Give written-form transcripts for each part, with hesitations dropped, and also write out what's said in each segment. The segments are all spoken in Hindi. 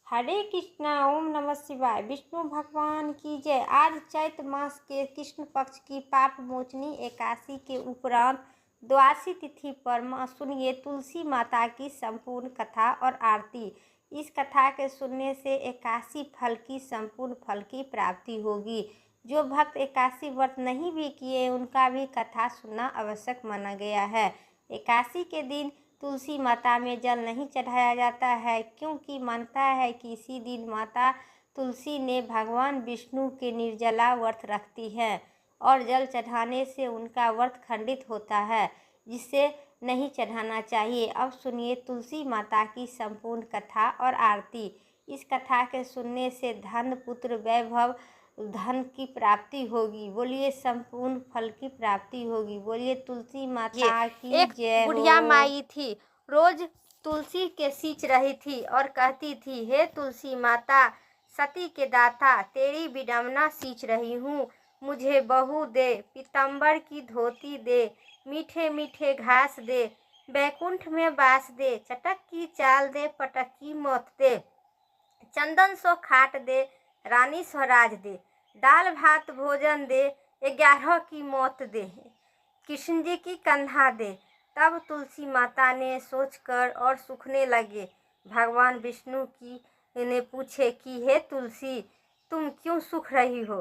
हरे कृष्णा। ओम नमः शिवाय। विष्णु भगवान की जय। आज चैत्र मास के कृष्ण पक्ष की पाप मोचनी एकादशी के उपरांत द्वादशी तिथि पर सुनिए तुलसी माता की संपूर्ण कथा और आरती। इस कथा के सुनने से एकादशी फल की संपूर्ण फल की प्राप्ति होगी। जो भक्त एकादशी व्रत नहीं भी किए उनका भी कथा सुनना आवश्यक माना गया है। एकादशी के दिन तुलसी माता में जल नहीं चढ़ाया जाता है, क्योंकि मानता है कि इसी दिन माता तुलसी ने भगवान विष्णु के निर्जला व्रत रखती है और जल चढ़ाने से उनका व्रत खंडित होता है, जिसे नहीं चढ़ाना चाहिए। अब सुनिए तुलसी माता की संपूर्ण कथा और आरती। इस कथा के सुनने से धन पुत्र वैभव धन की प्राप्ति होगी। बोलिए संपूर्ण फल की प्राप्ति होगी। बोलिए तुलसी माता की एक जय हो। बुढ़िया माई थी, रोज तुलसी के सींच रही थी और कहती थी, हे तुलसी माता सती के दाता, तेरी विडम्बना सींच रही हूँ। मुझे बहू दे, पीतम्बर की धोती दे, मीठे मीठे घास दे, बैकुंठ में बास दे, चटक की चाल दे, पटक की मौत दे, चंदन सो खाट दे, रानी स्वराज दे, दाल भात भोजन दे, 11 की मौत दे, कृष्ण जी की कंधा दे। तब तुलसी माता ने सोचकर और सूखने लगे। भगवान विष्णु की ने पूछे कि हे तुलसी, तुम क्यों सूख रही हो?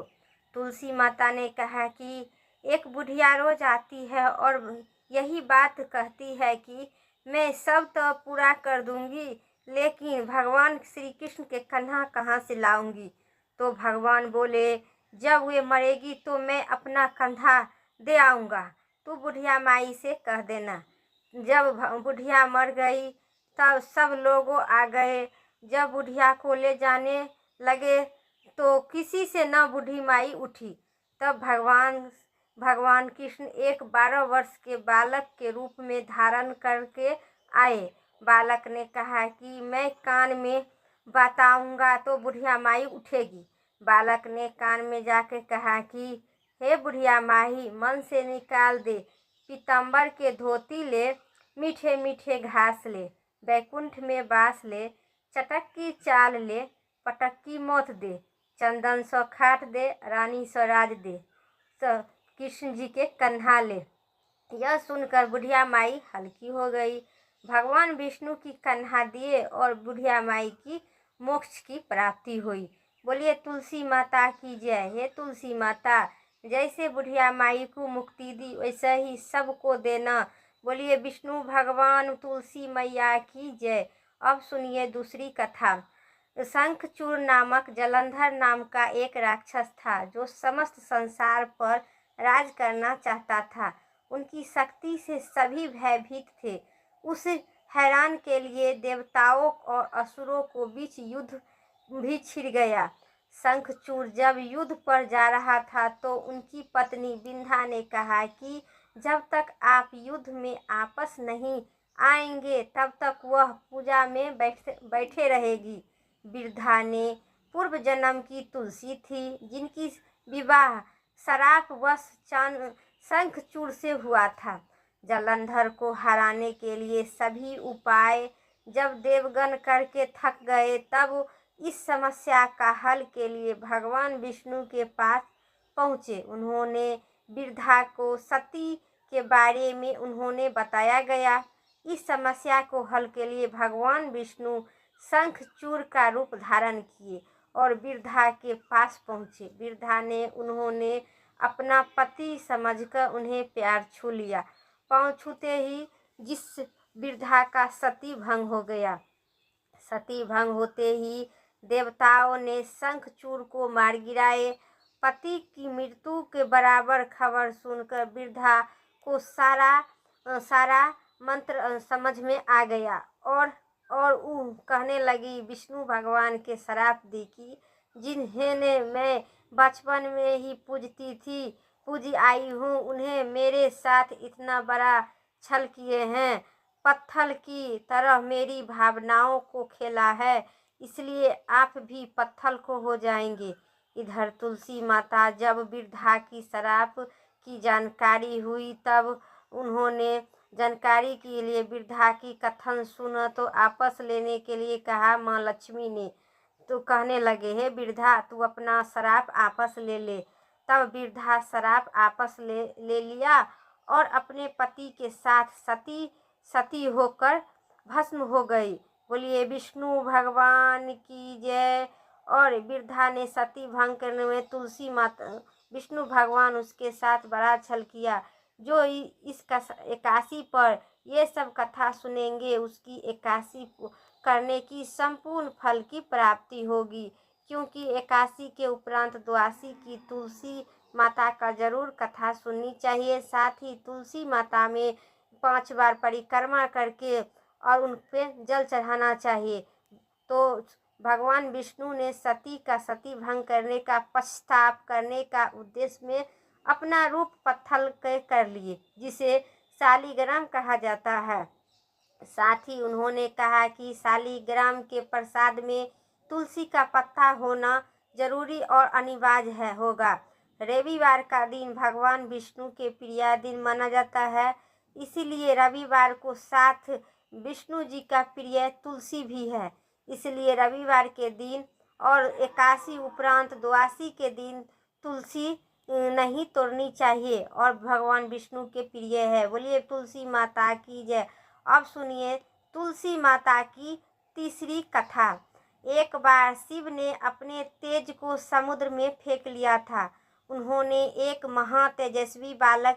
तुलसी माता ने कहा कि एक बुढ़िया रोज आती है और यही बात कहती है कि मैं सब तो पूरा कर दूंगी, लेकिन भगवान श्री कृष्ण के कंधा कहाँ से लाऊंगी? तो भगवान बोले, जब वे मरेगी तो मैं अपना कंधा दे आऊँगा, तू बुढ़िया माई से कह देना। जब बुढ़िया मर गई तब सब लोग आ गए। जब बुढ़िया को ले जाने लगे तो किसी से न बूढ़ी माई उठी। तब भगवान कृष्ण एक 12 वर्ष के बालक के रूप में धारण करके आए। बालक ने कहा कि मैं कान में बताऊंगा तो बुढ़िया माई उठेगी। बालक ने कान में जाके कहा कि हे बुढ़िया माई, मन से निकाल दे, पीतम्बर के धोती ले, मीठे मीठे घास ले, बैकुंठ में बास ले, चटक की चाल ले, पटक की मौत दे, चंदन सौ खाट दे, रानी स्वराज दे, तो कृष्ण जी के कंधा ले। यह सुनकर बुढ़िया माई हल्की हो गई। भगवान विष्णु की कंधा दिए और बुढ़िया माई की मोक्ष की प्राप्ति हुई। बोलिए तुलसी माता की जय। हे तुलसी माता, जैसे बुढ़िया माई को मुक्ति दी वैसे ही सबको देना। बोलिए विष्णु भगवान तुलसी मैया की जय। अब सुनिए दूसरी कथा। शंखचूड़ नामक जलंधर नाम का एक राक्षस था, जो समस्त संसार पर राज करना चाहता था। उनकी शक्ति से सभी भयभीत थे। उस हैरान के लिए देवताओं और असुरों को बीच युद्ध भी छिड़ गया। शंखचूड़ जब युद्ध पर जा रहा था तो उनकी पत्नी बिंधा ने कहा कि जब तक आप युद्ध में आपस नहीं आएंगे तब तक वह पूजा में बैठे रहेगी। बिरधा ने पूर्व जन्म की तुलसी थी, जिनकी विवाह शराप वश शंखचूड़ से हुआ था। जलंधर को हराने के लिए सभी उपाय जब देवगण करके थक गए, तब इस समस्या का हल के लिए भगवान विष्णु के पास पहुँचे। उन्होंने बिरधा को सती के बारे में उन्होंने बताया गया। इस समस्या को हल के लिए भगवान विष्णु शंखचूड़ का रूप धारण किए और बिरधा के पास पहुँचे। बिरधा ने उन्होंने अपना पति समझकर उन्हें प्यार छू लिया। पाँव छूते ही जिस बिरधा का सती भंग हो गया। सती भंग होते ही देवताओं ने शंखचूड़ को मार गिराए। पति की मृत्यु के बराबर खबर सुनकर बिरधा को सारा मंत्र समझ में आ गया और वो कहने लगी, विष्णु भगवान के श्राप दी कि जिन्हें मैं बचपन में ही पूजी आई हूँ, उन्हें मेरे साथ इतना बड़ा छल किए हैं। पत्थर की तरह मेरी भावनाओं को खेला है, इसलिए आप भी पत्थर को हो जाएंगे। इधर तुलसी माता जब बिरधा की श्राप की जानकारी हुई तब उन्होंने जानकारी के लिए बिरधा की कथन सुना तो आपस लेने के लिए कहा। माँ लक्ष्मी ने तो कहने लगे, हे वृद्धा, तू अपना श्राप आपस ले ले। तब वृद्धा श्राप आपस ले लिया और अपने पति के साथ सती होकर भस्म हो गई। बोलिए विष्णु भगवान की जय। और वृद्धा ने सती भंग करने में तुलसी माता विष्णु भगवान उसके साथ बड़ा छल किया। जो इस एकादशी पर ये सब कथा सुनेंगे उसकी एकादशी करने की संपूर्ण फल की प्राप्ति होगी, क्योंकि एकादशी के उपरांत द्वादशी की तुलसी माता का जरूर कथा सुननी चाहिए। साथ ही तुलसी माता में 5 बार परिक्रमा करके और उन पे जल चढ़ाना चाहिए। तो भगवान विष्णु ने सती भंग करने का पश्चाताप करने का उद्देश्य में अपना रूप पत्थर कर लिए, जिसे शालिग्राम कहा जाता है। साथ ही उन्होंने कहा कि शालिग्राम के प्रसाद में तुलसी का पत्ता होना जरूरी और अनिवार्य होगा। रविवार का दिन भगवान विष्णु के प्रिय दिन माना जाता है, इसीलिए रविवार को साथ विष्णु जी का प्रिय तुलसी भी है। इसलिए रविवार के दिन और एकादशी उपरांत द्वादशी के दिन तुलसी नहीं तोड़नी चाहिए और भगवान विष्णु के प्रिय है। बोलिए तुलसी माता की जय। अब सुनिए तुलसी माता की तीसरी कथा। एक बार शिव ने अपने तेज को समुद्र में फेंक लिया था। उन्होंने एक महातेजस्वी बालक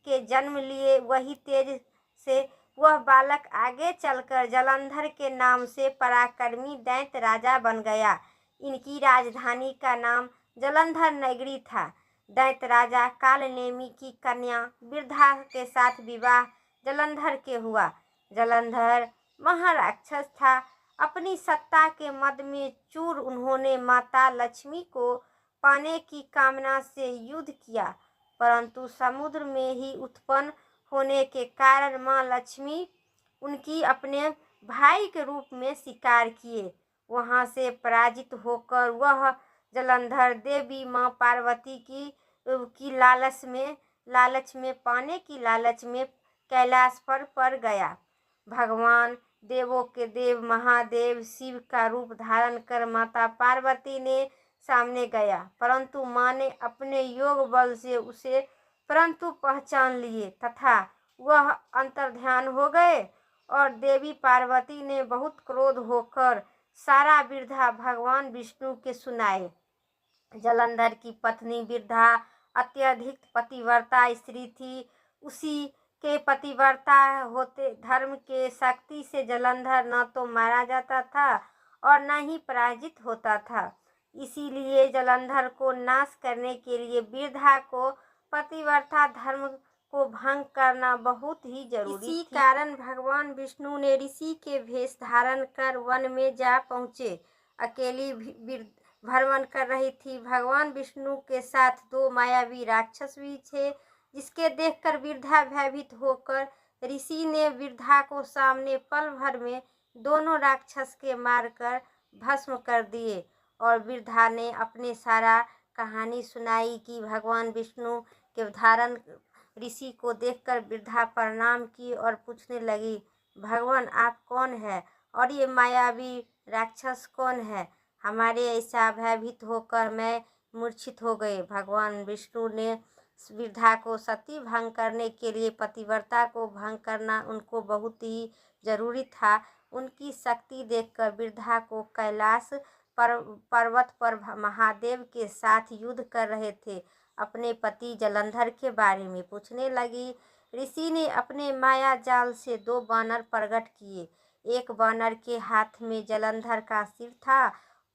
के जन्म लिए। वही तेज से वह बालक आगे चलकर जलंधर के नाम से पराक्रमी दैत्य राजा बन गया। इनकी राजधानी का नाम जलंधर नगरी था। दैत्य राजा कालनेमी की कन्या वृद्धा के साथ विवाह जलंधर के हुआ। जलंधर महाराक्षस था। अपनी सत्ता के मद में चूर उन्होंने माता लक्ष्मी को पाने की कामना से युद्ध किया, परंतु समुद्र में ही उत्पन्न होने के कारण माँ लक्ष्मी उनकी अपने भाई के रूप में स्वीकार किए। वहां से पराजित होकर वह जलंधर देवी माँ पार्वती की लालच में पाने की लालच में कैलाश पर पड़ गया। भगवान देवों के देव महादेव शिव का रूप धारण कर माता पार्वती ने सामने गया, परंतु माँ ने अपने योग बल से उसे पहचान लिए तथा वह अंतर्ध्यान हो गए। और देवी पार्वती ने बहुत क्रोध होकर सारा वृद्धा भगवान विष्णु के सुनाए। जलंधर की पत्नी वृद्धा अत्यधिक पतिव्रता स्त्री थी। उसी के पतिव्रता होते धर्म के शक्ति से जलंधर न तो मारा जाता था और न ही पराजित होता था। इसीलिए जलंधर को नाश करने के लिए वृद्धा को पतिव्रता धर्म को भंग करना बहुत ही जरूरी इसी कारण भगवान विष्णु ने ऋषि के वेश धारण कर वन में जा पहुँचे। अकेली भ्रमण कर रही थी। भगवान विष्णु के साथ 2 मायावी राक्षस भी थे, जिसके देखकर वृद्धा भयभीत होकर ऋषि ने वृद्धा को सामने पल भर में दोनों राक्षस के मारकर भस्म कर दिए। और वृद्धा ने अपने सारा कहानी सुनाई कि भगवान विष्णु के धारण ऋषि को देखकर वृद्धा प्रणाम की और पूछने लगी, भगवान आप कौन है और ये मायावी राक्षस कौन है? हमारे ऐसा भयभीत होकर मैं मूर्छित हो गए। भगवान विष्णु ने वृद्धा को सती भंग करने के लिए पतिव्रता को भंग करना उनको बहुत ही जरूरी था। उनकी शक्ति देखकर वृद्धा को कैलाश पर्वत पर महादेव के साथ युद्ध कर रहे थे अपने पति जलंधर के बारे में पूछने लगी। ऋषि ने अपने माया जाल से 2 बानर प्रकट किए। एक बानर के हाथ में जलंधर का सिर था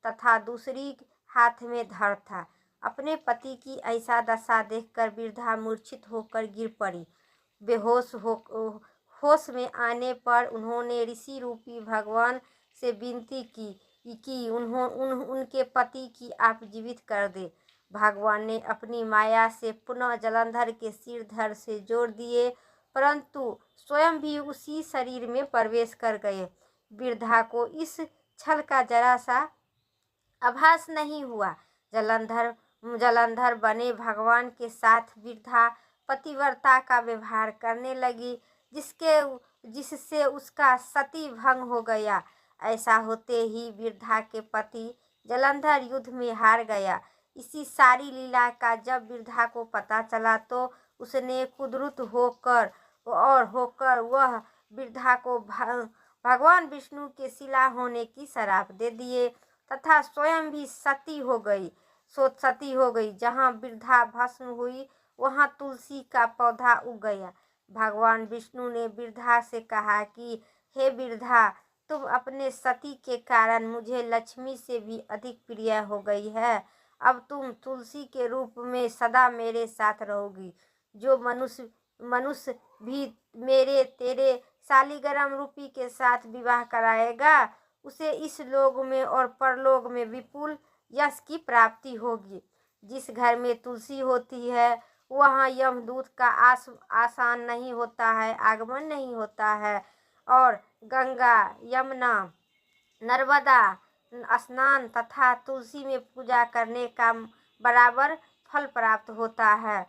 तथा दूसरी हाथ में धड़ था। अपने पति की ऐसा दशा देखकर वृद्धा मूर्छित होकर गिर पड़ी। होश में आने पर उन्होंने ऋषि रूपी भगवान से विनती की कि उनके पति की आप जीवित कर दे। भगवान ने अपनी माया से पुनः जलंधर के सिर धड़ से जोड़ दिए, परंतु स्वयं भी उसी शरीर में प्रवेश कर गए। वृद्धा को इस छल का जरा सा आभास नहीं हुआ। जलंधर बने भगवान के साथ वृद्धा पतिव्रता का व्यवहार करने लगी, जिससे उसका सती भंग हो गया। ऐसा होते ही वृद्धा के पति जलंधर युद्ध में हार गया। इसी सारी लीला का जब वृद्धा को पता चला तो उसने क्रुद्ध होकर वह वृद्धा को भगवान विष्णु के शिला होने की शराप दे दिए तथा स्वयं भी सती हो गई। जहाँ वृद्धा भस्म हुई वहाँ तुलसी का पौधा उग गया। भगवान विष्णु ने वृद्धा से कहा कि हे वृद्धा, तुम अपने सती के कारण मुझे लक्ष्मी से भी अधिक प्रिय हो गई है। अब तुम तुलसी के रूप में सदा मेरे साथ रहोगी। जो मनुष्य भी तेरे शालिग्राम रूपी के साथ विवाह कराएगा उसे इस लोक में और परलोक में विपुल यश की प्राप्ति होगी। जिस घर में तुलसी होती है वहाँ यमदूत का आसान नहीं होता है, आगमन नहीं होता है और गंगा, यमुना, नर्मदा स्नान तथा तुलसी में पूजा करने का बराबर फल प्राप्त होता है।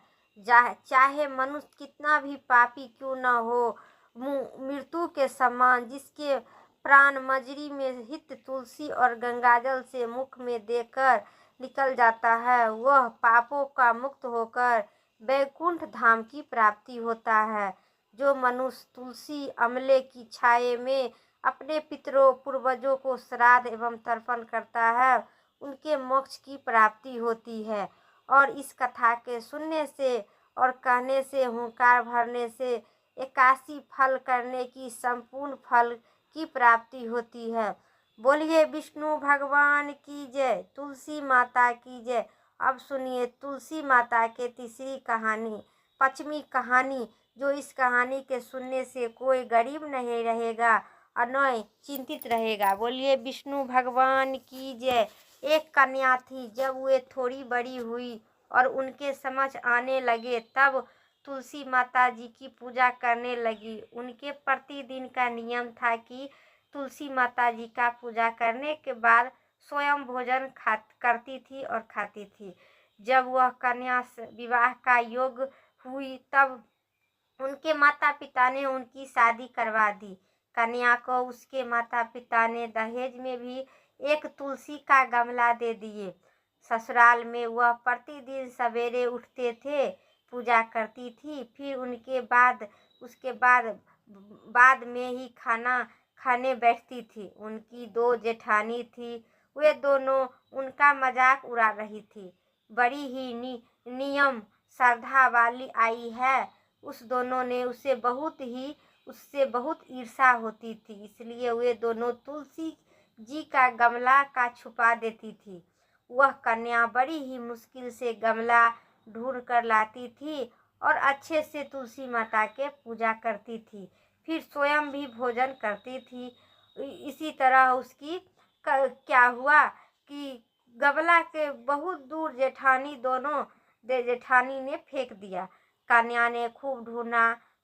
चाहे मनुष्य कितना भी पापी क्यों न हो, मृत्यु के समान जिसके प्राण मजरी में हित तुलसी और गंगाजल से मुख में देकर निकल जाता है, वह पापों का मुक्त होकर वैकुंठ धाम की प्राप्ति होता है। जो मनुष्य तुलसी अमले की छाये में अपने पितरों पूर्वजों को श्राद्ध एवं तर्पण करता है उनके मोक्ष की प्राप्ति होती है। और इस कथा के सुनने से और कहने से, हुंकार भरने से 81 फल करने की संपूर्ण फल की प्राप्ति होती है। बोलिए विष्णु भगवान की जय, तुलसी माता की जय। अब सुनिए तुलसी माता के तीसरी कहानी, पश्चिमी कहानी, जो इस कहानी के सुनने से कोई गरीब नहीं रहेगा और न चिंतित रहेगा। बोलिए विष्णु भगवान की जय। एक कन्या थी। जब वे थोड़ी बड़ी हुई और उनके समझ आने लगे तब तुलसी माता जी की पूजा करने लगी। उनके प्रतिदिन का नियम था कि तुलसी माता जी का पूजा करने के बाद स्वयं भोजन करती थी और खाती थी। जब वह कन्या विवाह का योग हुई तब उनके माता पिता ने उनकी शादी करवा दी। कन्या को उसके माता पिता ने दहेज में भी एक तुलसी का गमला दे दिए। ससुराल में वह प्रतिदिन सवेरे उठते थे, पूजा करती थी, फिर उसके बाद में ही खाना खाने बैठती थी। उनकी 2 जेठानी थी, वे दोनों उनका मजाक उड़ा रही थी। बड़ी ही नियम श्रद्धा वाली आई है। उस दोनों ने उससे बहुत ईर्ष्या होती थी, इसलिए वे दोनों तुलसी जी का गमला का छुपा देती थी। वह कन्या बड़ी ही मुश्किल से गमला ढूंढ कर लाती थी और अच्छे से तुलसी माता के पूजा करती थी, फिर स्वयं भी भोजन करती थी। इसी तरह उसकी क्या हुआ कि गमला के बहुत दूर जेठानी ने फेंक दिया। कन्या ने खूब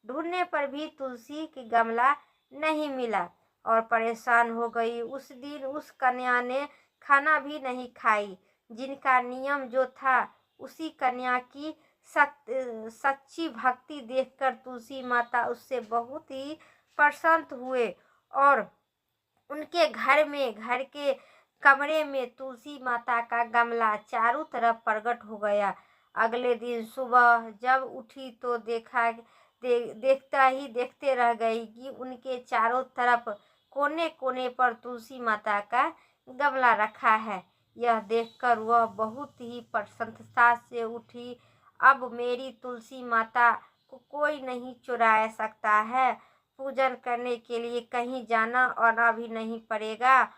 ढूंढने पर भी तुलसी की गमला नहीं मिला और परेशान हो गई। उस दिन उस कन्या ने खाना भी नहीं खाई। जिनका नियम जो था उसी कन्या की सच्ची भक्ति देखकर तुलसी माता उससे बहुत ही प्रसन्न हुए और उनके घर के कमरे में तुलसी माता का गमला चारों तरफ प्रकट हो गया। अगले दिन सुबह जब उठी तो देखते रह गई कि उनके चारों तरफ कोने कोने पर तुलसी माता का गमला रखा है। यह देखकर वह बहुत ही प्रसन्नता से उठी। अब मेरी तुलसी माता को कोई नहीं चुरा सकता है। पूजन करने के लिए कहीं जाना आना भी नहीं पड़ेगा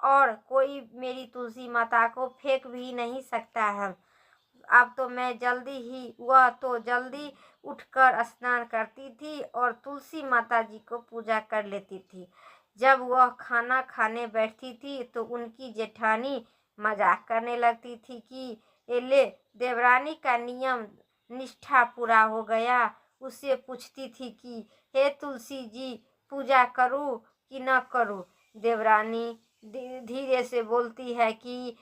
और कोई मेरी तुलसी माता को फेंक भी नहीं सकता है। अब तो मैं वह तो जल्दी उठकर स्नान करती थी और तुलसी माता जी को पूजा कर लेती थी। जब वह खाना खाने बैठती थी तो उनकी जेठानी मजाक करने लगती थी कि ले देवरानी का नियम निष्ठा पूरा हो गया। उससे पूछती थी कि हे तुलसी जी, पूजा करूं कि न करूं। देवरानी धीरे से बोलती है कि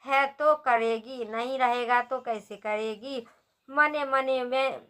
है तो करेगी, नहीं रहेगा तो कैसे करेगी। मने मने में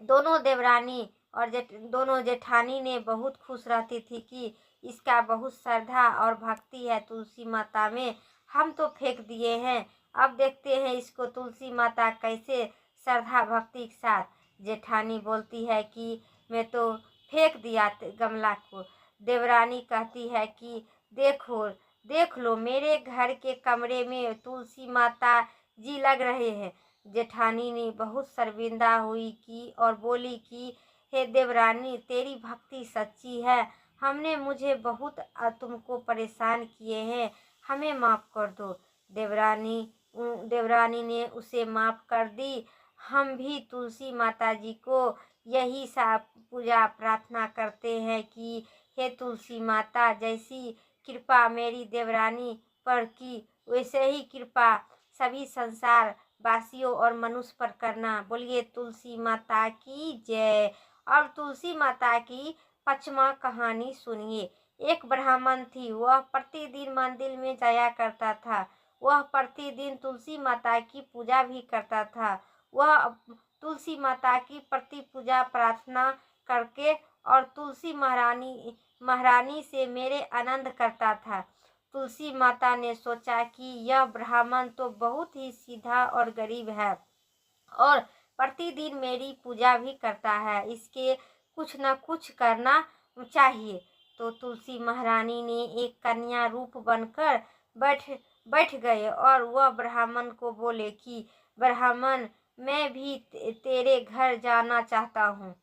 दोनों देवरानी और दोनों जेठानी ने बहुत खुश रहती थी कि इसका बहुत श्रद्धा और भक्ति है तुलसी माता में, हम तो फेंक दिए हैं। अब देखते हैं इसको तुलसी माता कैसे श्रद्धा भक्ति के साथ। जेठानी बोलती है कि मैं तो फेंक दिया गमला को। देवरानी कहती है कि देख लो मेरे घर के कमरे में तुलसी माता जी लग रहे हैं। जेठानी ने बहुत शर्मिंदा हुई की और बोली कि हे देवरानी, तेरी भक्ति सच्ची है, हमने मुझे बहुत तुमको परेशान किए हैं, हमें माफ़ कर दो। देवरानी ने उसे माफ़ कर दी। हम भी तुलसी माता जी को यही सा पूजा प्रार्थना करते हैं कि हे तुलसी माता, जैसी कृपा मेरी देवरानी पर की वैसे ही कृपा सभी संसार वासियों और मनुष्य पर करना। बोलिए तुलसी माता की जय। और तुलसी माता की 5वां कहानी सुनिए। एक ब्राह्मण थी, वह प्रतिदिन मंदिर में जाया करता था। वह प्रतिदिन तुलसी माता की पूजा भी करता था। वह तुलसी माता की प्रति पूजा प्रार्थना करके और तुलसी महारानी से मेरे आनंद करता था। तुलसी माता ने सोचा कि यह ब्राह्मण तो बहुत ही सीधा और गरीब है और प्रतिदिन मेरी पूजा भी करता है, इसके कुछ न कुछ करना चाहिए। तो तुलसी महारानी ने एक कन्या रूप बनकर बैठ गए और वह ब्राह्मण को बोले कि ब्राह्मण, मैं भी तेरे घर जाना चाहता हूँ।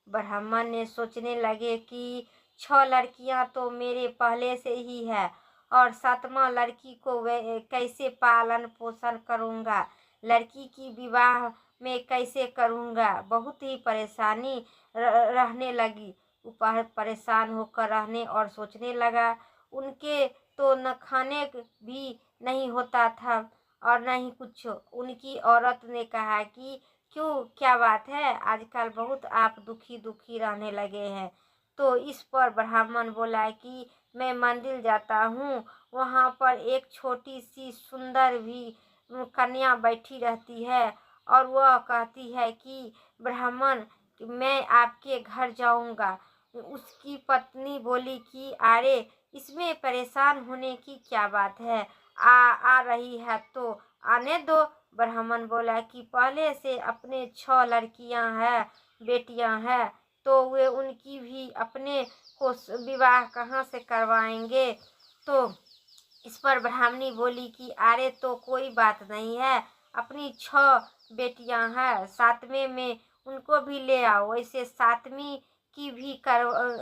ब्राह्मण ने सोचने लगे कि 6 लड़कियां तो मेरे पहले से ही है और 7वां लड़की को कैसे पालन पोषण करूँगा, लड़की की विवाह में कैसे करूँगा। बहुत ही परेशानी रहने लगी। ऊपर परेशान होकर रहने और सोचने लगा। उनके तो न खाने भी नहीं होता था और न ही कुछ। उनकी औरत ने कहा कि क्यों, क्या बात है, आजकल बहुत आप दुखी रहने लगे हैं। तो इस पर ब्राह्मण बोला कि मैं मंदिर जाता हूँ, वहाँ पर एक छोटी सी सुंदर भी कन्या बैठी रहती है और वह कहती है कि ब्राह्मण, मैं आपके घर जाऊँगा। उसकी पत्नी बोली कि अरे, इसमें परेशान होने की क्या बात है, आ रही है तो आने दो। ब्राह्मण बोला कि पहले से अपने 6 लड़कियां हैं, बेटियां हैं, तो वे उनकी भी अपने को विवाह कहाँ से करवाएंगे। तो इस पर ब्राह्मणी बोली कि अरे तो कोई बात नहीं है, अपनी 6 बेटियां हैं, 7वें में उनको भी ले आओ। वैसे 7वीं की भी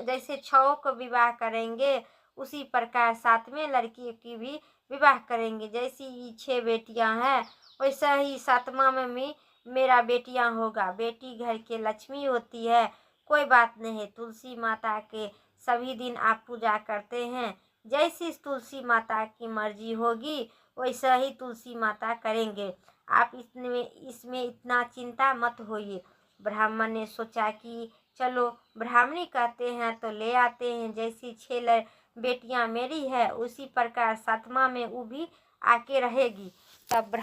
जैसे 6 को विवाह करेंगे उसी प्रकार 7वें लड़की की भी विवाह करेंगे। जैसी ये 6 बेटियां हैं वैसा ही 7वां में भी मेरा बेटियां होगा। बेटी घर के लक्ष्मी होती है। कोई बात नहीं, तुलसी माता के सभी दिन आप पूजा करते हैं, जैसी तुलसी माता की मर्जी होगी वैसा ही तुलसी माता करेंगे। आप इसमें इतना चिंता मत होइए। ब्राह्मण ने सोचा कि चलो ब्राह्मणी कहते हैं तो ले आते हैं। जैसी 6 बेटियां मेरी है उसी प्रकार 7वां में वो भी आके रहेगी। तब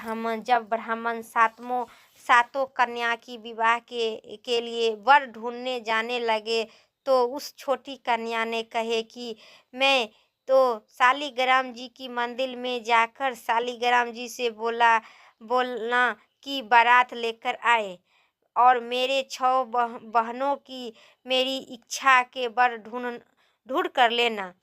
जब ब्राह्मण 7 कन्या की विवाह के लिए वर ढूंढने जाने लगे तो उस छोटी कन्या ने कहे कि मैं तो शालिग्राम जी की मंदिर में जाकर शालिग्राम जी से बोलना कि बारात लेकर आए और मेरे 6 बहनों की मेरी इच्छा के वर ढूंढ कर लेना।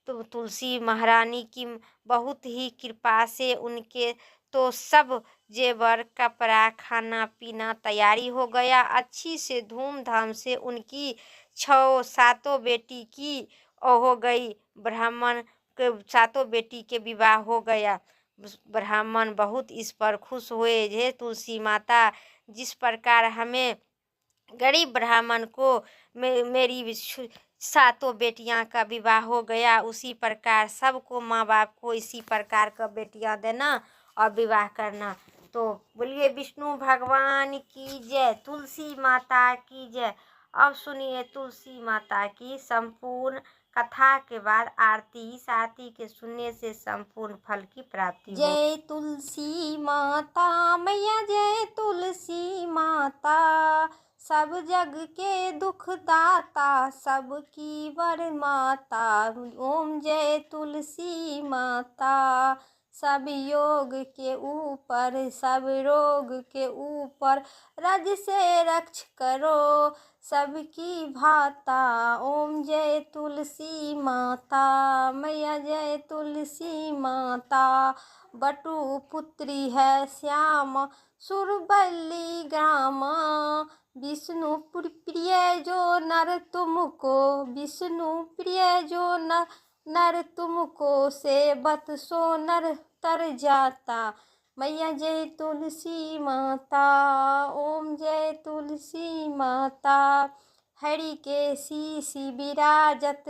तो तुलसी महारानी की बहुत ही कृपा से उनके तो सब जेवर, कपड़ा, खाना पीना तैयारी हो गया। अच्छी से धूमधाम से उनकी 7 बेटी की हो गई। ब्राह्मण के 7 बेटी के विवाह हो गया। ब्राह्मण बहुत इस पर खुश हुए। हे तुलसी माता, जिस प्रकार हमें गरीब ब्राह्मण को मेरी 7 बेटियां का विवाह हो गया, उसी प्रकार सबको माँ बाप को इसी प्रकार का बेटियां देना और विवाह करना। तो बोलिए विष्णु भगवान की जय, तुलसी माता की जय। अब सुनिए तुलसी माता की संपूर्ण कथा के बाद आरती। इस आरती के सुनने से संपूर्ण फल की प्राप्ति हो। जय तुलसी माता मैया, जय तुलसी माता, सब जग के दुख दाता, सबकी वर माता। ओम जय तुलसी माता। सब योग के ऊपर, सब रोग के ऊपर, रज से रक्ष करो सबकी भाता। ओम जय तुलसी माता। मैया जय तुलसी माता। बटु पुत्री है श्याम सुरबल्ली ग्रामा। विष्णु प्रिय जो नर तुमको, विष्णु प्रिय जो नर तुमको, सेवत सो नर तर जाता। मैया जय तुलसी माता। ओम जय तुलसी माता। हरि के शीश विराजत,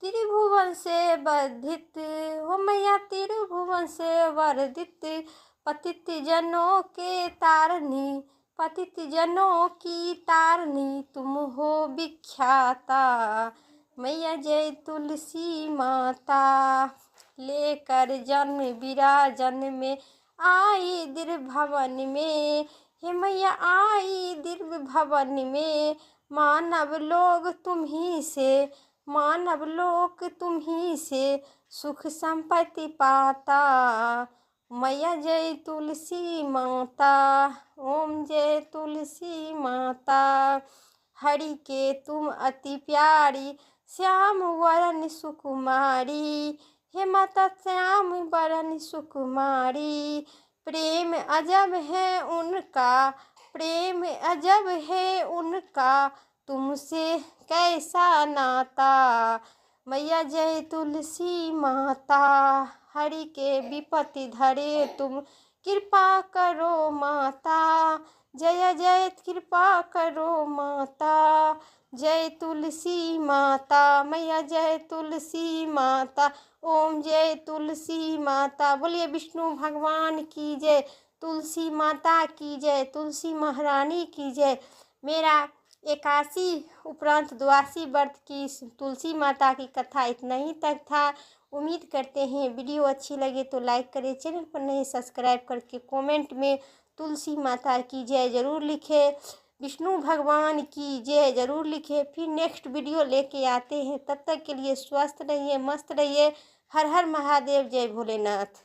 त्रिभुवन से वर्धित हो मैया, त्रिभुवन से वर्धित। पतित जनों के तारनी, पतित जनों की तारनी, तुम हो विख्याता। मैया जय तुलसी माता। लेकर जन्म विराजन में आई दिव्य भवन में, हे मैया आई दिव्य भवन में। मानव लोग तुम ही से, मानव लोक तुम ही से, सुख संपत्ति पाता। मैया जय तुलसी माता। ओम जय तुलसी माता। हरि के तुम अति प्यारी, श्याम वरण सुकुमारी, हे माता श्याम वरण सुकुमारी। प्रेम अजब है उनका, प्रेम अजब है उनका, तुमसे कैसा नाता। मैया जय तुलसी माता। हरि के विपत्ति धरे तुम, कृपा करो माता। जय जय कृपा करो माता। जय तुलसी माता। मैया जय तुलसी माता। ओम जय तुलसी माता। बोलिए विष्णु भगवान की जय, तुलसी माता की जय, तुलसी महारानी की जय। मेरा 81 उपरांत 82 व्रत की तुलसी माता की कथा इतना ही तक था। उम्मीद करते हैं वीडियो अच्छी लगे तो लाइक करें, चैनल पर नहीं सब्सक्राइब करके कमेंट में तुलसी माता की जय ज़रूर लिखें, विष्णु भगवान की जय ज़रूर लिखें। फिर नेक्स्ट वीडियो लेके आते हैं, तब तक के लिए स्वस्थ रहिए, मस्त रहिए। हर हर महादेव, जय भोलेनाथ।